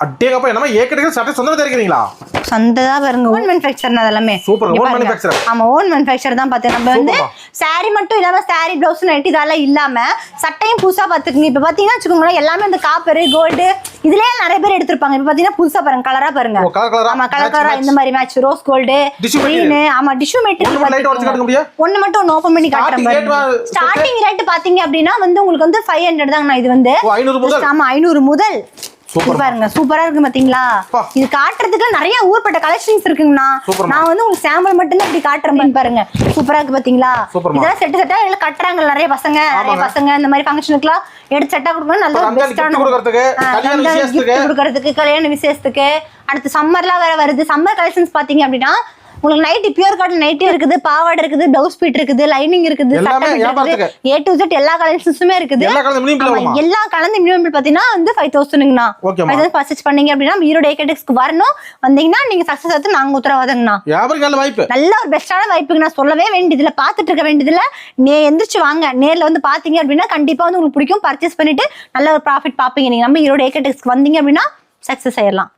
அடேங்கப்பா என்னமா ஏக்கடே சட்டை சொந்தமா தயாரிக்கிறீங்களா? சொந்ததா பாருங்க, ஓன் மேனுஃபேக்சர் அதெல்லாம். Super, own manufacture. ஆமா, ஓன் மேனுஃபேக்சர் தான் பாத்தீங்க. நம்ம வந்து saree மட்டும் இல்லாம saree ப்ளவுஸ் நைட்டி இதெல்லாம் இல்லாம சட்டையும் புதுசா பாத்துக்கங்க. இப்ப பாத்தீங்கன்னா வச்சுக்கோங்களேன், எல்லாமே இந்த காப்பர் கோல்டு இதுலயே நிறைய பேர் எடுத்திருப்பாங்க. இப்ப பாத்தீங்கன்னா புதுசா பாருங்க, கலரா பாருங்க. ஆமா, கலரா இந்த மாதிரி மேட்ச் ரோஸ் கோல்டு கிரீன். ஆமா, டிஷ்யூ மெட்டீரியல். ஒண்ணு மட்டும் ஓபன் பண்ணி காட்டுறேன் பாருங்க. ஸ்டார்டிங் ரேட் பாத்தீங்க அப்படின்னா வந்து உங்களுக்கு வந்து 500 தாங்கண்ணா. இது வந்து 500 முதல். ஆமா, 500 முதல். பாருங்க, சூப்பரா இருக்கு பாத்தீங்களா? இது காட்டுறதுக்கு நிறைய ஊர்பட்ட கலெக்ஷன்ஸ் இருக்குங்கண்ணா. நான் வந்து உங்களுக்கு சாம்பிள் மட்டும் தான் இப்படி காட்டுறேன் பாருங்க. சூப்பரா இருக்கு பாத்தீங்களா? இதெல்லாம் செட்டு செட்டா எல்லாம் கட்டுறாங்க நிறைய பசங்க இந்த மாதிரி ஃபங்க்ஷனுக்குலாம் எடுத்து செட்டா கொடுக்கணும். நல்ல பெஸ்டான கொடுக்கறதுக்கு, கல்யாண விசேஷத்துக்கு. அடுத்து சம்மர்லாம் வேற வருது. சம்மர் கலெக்ஷன்ஸ் பாத்தீங்க அப்படின்னா உங்களுக்கு நைட்டி பியூர் காட்டன் நைட்டி இருக்குது, பாவாடை இருக்குது, பிளவுஸ் பீட் இருக்குது, லைனிங் இருக்குது, A to Z எல்லா கலெக்ஷன்ஸுமே இருக்குது. எல்லா கலந்து மினிமம் பாத்தீங்கன்னா வந்து 5000ங்கண்ணா. 5000 பர்ச்சேஸ் பண்ணீங்க அப்படின்னா ஈரோடு ஏகேடெக்ஸ்க்கு வரணும். வந்தீங்கன்னா நீங்க சக்சஸ் ஆத்து நாங்க உத்தரவாதங்கண்ணா. நல்ல ஒரு பெஸ்டான வாய்ப்புங்க. நான் சொல்லவே வேண்டியதுல, பாத்துட்டு இருக்க வேண்டியதுல, எந்திரிச்சு வாங்க. நேர்ல வந்து பாத்தீங்க அப்படின்னா கண்டிப்பா வந்து உங்களுக்கு பிடிக்கும். பர்ச்சேஸ் பண்ணிட்டு நல்ல ஒரு ப்ராஃபிட் பாப்பீங்க. நீங்க நம்ம ஈரோடு ஏகேடெக்ஸ்க்கு வந்தீங்க அப்படின்னா சக்சஸ் ஆயிடலாம்.